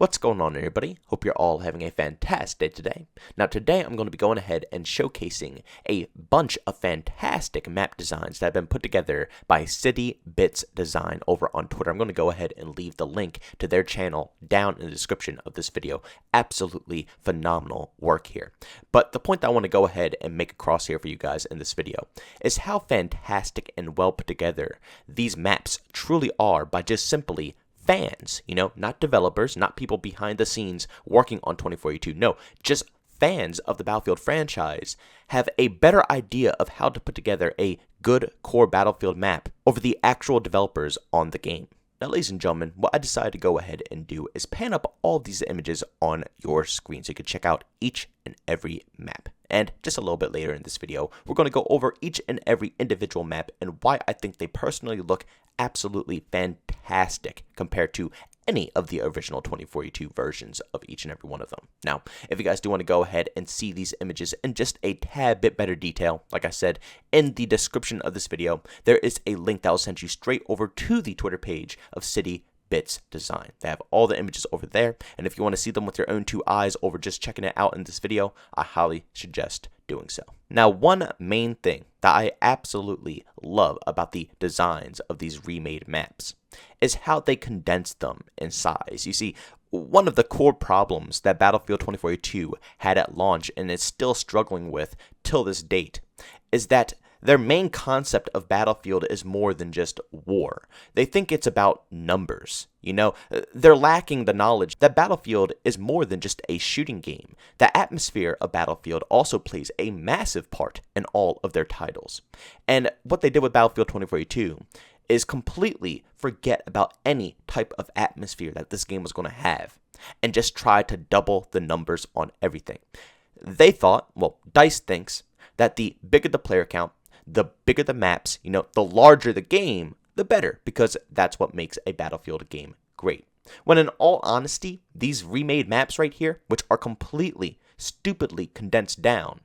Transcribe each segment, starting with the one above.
What's going on, everybody? Hope you're all having a fantastic day today. Now today I'm going to be going ahead and showcasing a bunch of fantastic map designs that have been put together by City Bits Design over on Twitter. I'm going to go ahead and leave the link to their channel down in the description of this video. Absolutely phenomenal work here. But the point that I want to go ahead and make across here for you guys in this video is how fantastic and well put together these maps truly are by just simply fans, not developers, not people behind the scenes working on 2482. No, just fans of the Battlefield franchise have a better idea of how to put together a good core Battlefield map over the actual developers on the game. Now, ladies and gentlemen, what I decided to go ahead and do is pan up all these images on your screen so you can check out each and every map. And just a little bit later in this video, we're going to go over each and every individual map and why I think they personally look absolutely fantastic compared to any of the original 2042 versions of each and every one of them. Now, if you guys do want to go ahead and see these images in just a tad bit better detail, like I said, in the description of this video, there is a link that will send you straight over to the Twitter page of City Bits Design. They have all the images over there, and if you want to see them with your own two eyes over just checking it out in this video, I highly suggest doing so. Now, one main thing that I absolutely love about the designs of these remade maps is how they condense them in size. You see, one of the core problems that Battlefield 2042 had at launch and is still struggling with till this date is that their main concept of Battlefield is more than just war. They think it's about numbers. They're lacking the knowledge that Battlefield is more than just a shooting game. The atmosphere of Battlefield also plays a massive part in all of their titles. And what they did with Battlefield 2042 is completely forget about any type of atmosphere that this game was going to have and just try to double the numbers on everything. They thought, DICE thinks, that the bigger the player count, the bigger the maps, the larger the game, the better, because that's what makes a Battlefield game great. When in all honesty, these remade maps right here, which are completely, stupidly condensed down,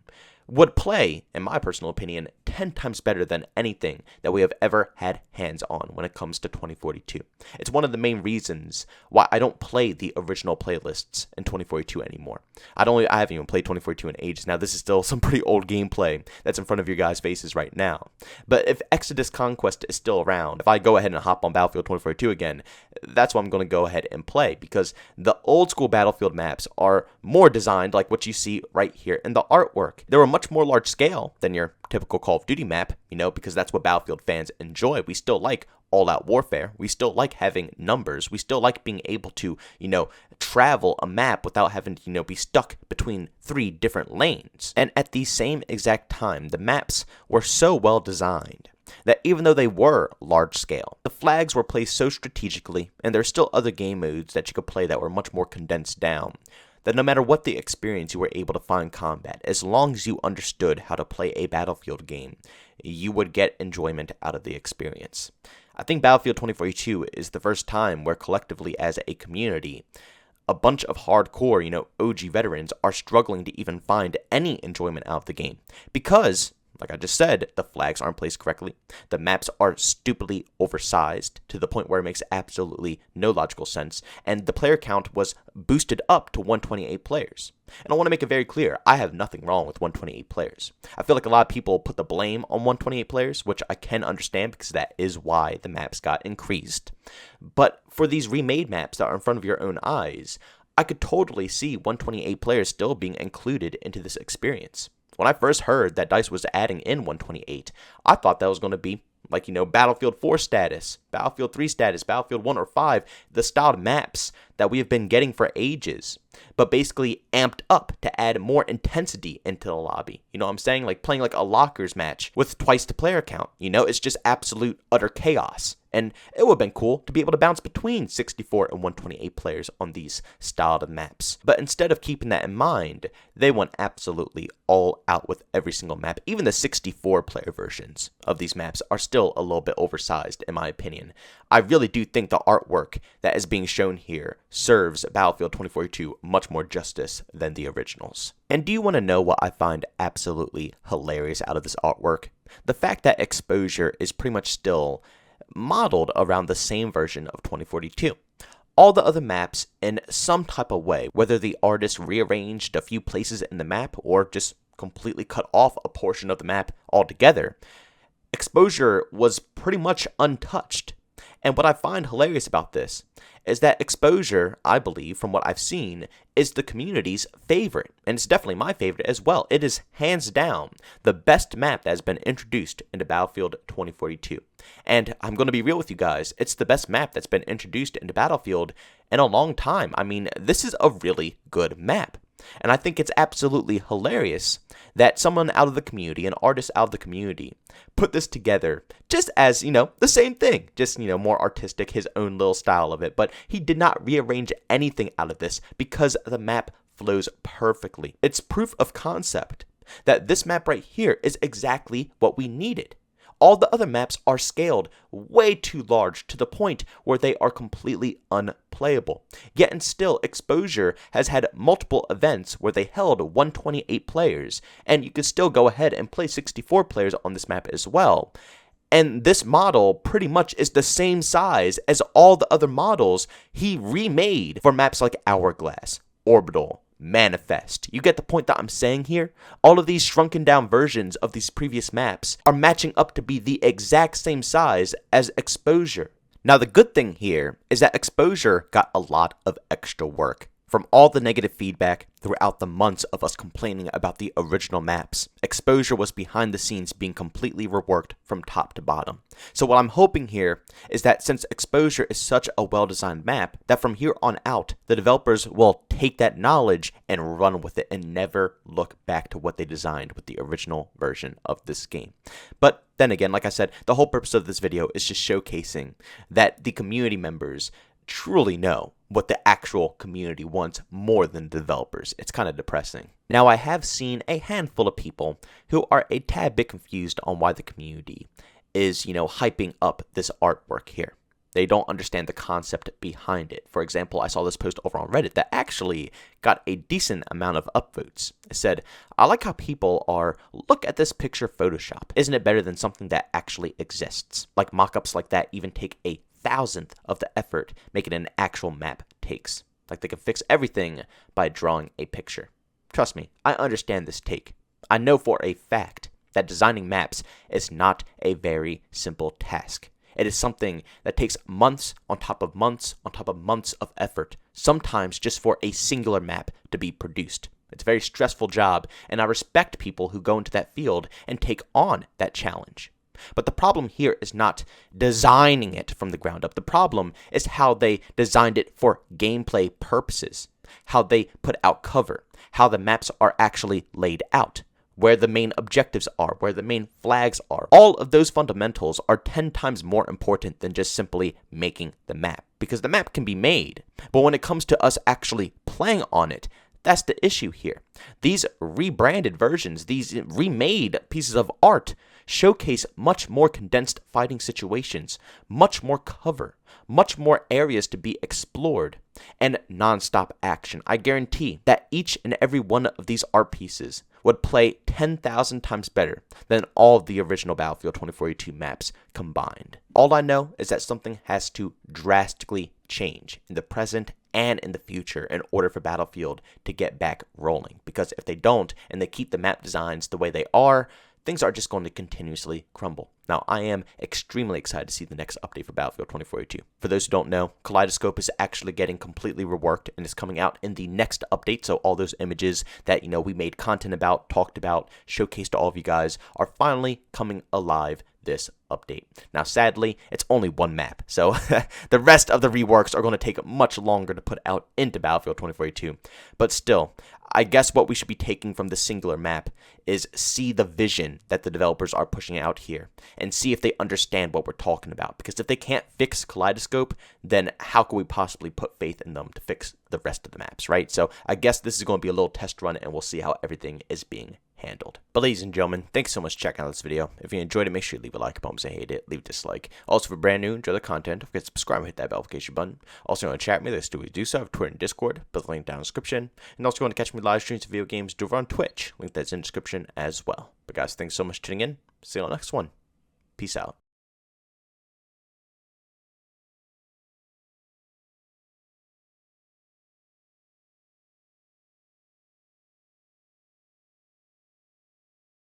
would play, in my personal opinion, 10 times better than anything that we have ever had hands on when it comes to 2042. It's one of the main reasons why I don't play the original playlists in 2042 anymore. I haven't even played 2042 in ages. Now, this is still some pretty old gameplay that's in front of your guys' faces right now. But if Exodus Conquest is still around, if I go ahead and hop on Battlefield 2042 again, that's what I'm going to go ahead and play, because the old school Battlefield maps are more designed like what you see right here in the artwork. They were much more large scale than your typical Call of Duty map, because that's what Battlefield fans enjoy. We still like all-out warfare. We still like having numbers. We still like being able to, travel a map without having to, be stuck between 3 different lanes. And at the same exact time, the maps were so well designed that even though they were large scale, the flags were placed so strategically, and there's still other game modes that you could play that were much more condensed down, that no matter what the experience, you were able to find combat. As long as you understood how to play a Battlefield game, you would get enjoyment out of the experience. I think Battlefield 2042 is the first time where collectively as a community, a bunch of hardcore, OG veterans are struggling to even find any enjoyment out of the game. Because, like I just said, the flags aren't placed correctly. The maps are stupidly oversized to the point where it makes absolutely no logical sense. And the player count was boosted up to 128 players. And I want to make it very clear, I have nothing wrong with 128 players. I feel like a lot of people put the blame on 128 players, which I can understand because that is why the maps got increased. But for these remade maps that are in front of your own eyes, I could totally see 128 players still being included into this experience. When I first heard that DICE was adding in 128, I thought that was going to be like, Battlefield 4 status, Battlefield 3 status, Battlefield 1 or 5, the styled maps that we have been getting for ages, but basically amped up to add more intensity into the lobby. You know what I'm saying? Like playing like a lockers match with twice the player count. It's just absolute utter chaos. And it would have been cool to be able to bounce between 64 and 128 players on these styled maps. But instead of keeping that in mind, they went absolutely all out with every single map. Even the 64 player versions of these maps are still a little bit oversized, in my opinion. I really do think the artwork that is being shown here serves Battlefield 2042 much more justice than the originals. And do you want to know what I find absolutely hilarious out of this artwork? The fact that exposure is pretty much still modeled around the same version of 2042. all the other maps in some type of way, whether the artist rearranged a few places in the map or just completely cut off a portion of the map altogether. Exposure was pretty much untouched. And what I find hilarious about this is that Exposure, I believe, from what I've seen, is the community's favorite. And it's definitely my favorite as well. It is hands down the best map that has been introduced into Battlefield 2042. And I'm going to be real with you guys, it's the best map that's been introduced into Battlefield in a long time. I mean, this is a really good map. And I think it's absolutely hilarious that someone out of the community, an artist out of the community, put this together just as, the same thing. Just, more artistic, his own little style of it. But he did not rearrange anything out of this because the map flows perfectly. It's proof of concept that this map right here is exactly what we needed. All the other maps are scaled way too large to the point where they are completely unplayable. Yet and still, Exposure has had multiple events where they held 128 players, and you can still go ahead and play 64 players on this map as well. And this model pretty much is the same size as all the other models he remade for maps like Hourglass, Orbital, Manifest. You get the point that I'm saying here? All of these shrunken down versions of these previous maps are matching up to be the exact same size as Exposure. Now the good thing here is that Exposure got a lot of extra work. From all the negative feedback throughout the months of us complaining about the original maps, Exposure was behind the scenes being completely reworked from top to bottom. So what I'm hoping here is that since Exposure is such a well-designed map, that from here on out, the developers will take that knowledge and run with it and never look back to what they designed with the original version of this game. But then again, like I said, the whole purpose of this video is just showcasing that the community members truly know what the actual community wants more than the developers. It's kind of depressing. Now, I have seen a handful of people who are a tad bit confused on why the community is, hyping up this artwork here. They don't understand the concept behind it. For example, I saw this post over on Reddit that actually got a decent amount of upvotes. It said, I like how people are, look at this picture Photoshop. Isn't it better than something that actually exists? Like mock-ups like that even take a thousandth of the effort making an actual map takes. Like they can fix everything by drawing a picture. Trust me, I understand this take. I know for a fact that designing maps is not a very simple task. It is something that takes months on top of months on top of months of effort, sometimes just for a singular map to be produced. It's a very stressful job, and I respect people who go into that field and take on that challenge. But the problem here is not designing it from the ground up. The problem is how they designed it for gameplay purposes, how they put out cover, how the maps are actually laid out, where the main objectives are, where the main flags are. All of those fundamentals are 10 times more important than just simply making the map, because the map can be made, but when it comes to us actually playing on it, that's the issue here. These rebranded versions, these remade pieces of art showcase much more condensed fighting situations, much more cover, much more areas to be explored, and non-stop action. I guarantee that each and every one of these art pieces would play 10,000 times better than all of the original Battlefield 2042 maps combined. All I know is that something has to drastically change in the present and in the future in order for Battlefield to get back rolling. Because if they don't, and they keep the map designs the way they are, things are just going to continuously crumble. Now, I am extremely excited to see the next update for Battlefield 2042. For those who don't know, Kaleidoscope is actually getting completely reworked and is coming out in the next update. So all those images that, we made content about, talked about, showcased to all of you guys are finally coming alive this update. Now, sadly, it's only one map, so the rest of the reworks are going to take much longer to put out into Battlefield 2042. But still, I guess what we should be taking from this singular map is see the vision that the developers are pushing out here and see if they understand what we're talking about. Because if they can't fix Kaleidoscope, then how can we possibly put faith in them to fix the rest of the maps, right? So I guess this is going to be a little test run, and we'll see how everything is being handled. But ladies and gentlemen, thanks so much for checking out this video. If you enjoyed it, make sure you leave a like. If you hate it, leave a dislike. Also, if you're brand new, enjoy the content, don't forget to subscribe and hit that notification button. Also, you want to chat with me, let's do so. I have Twitter and Discord, put the link down in the description. And also, if you want to catch me live streams of video games, do over on Twitch. Link that's in the description as well. But guys, thanks so much for tuning in. See you on the next one. Peace out.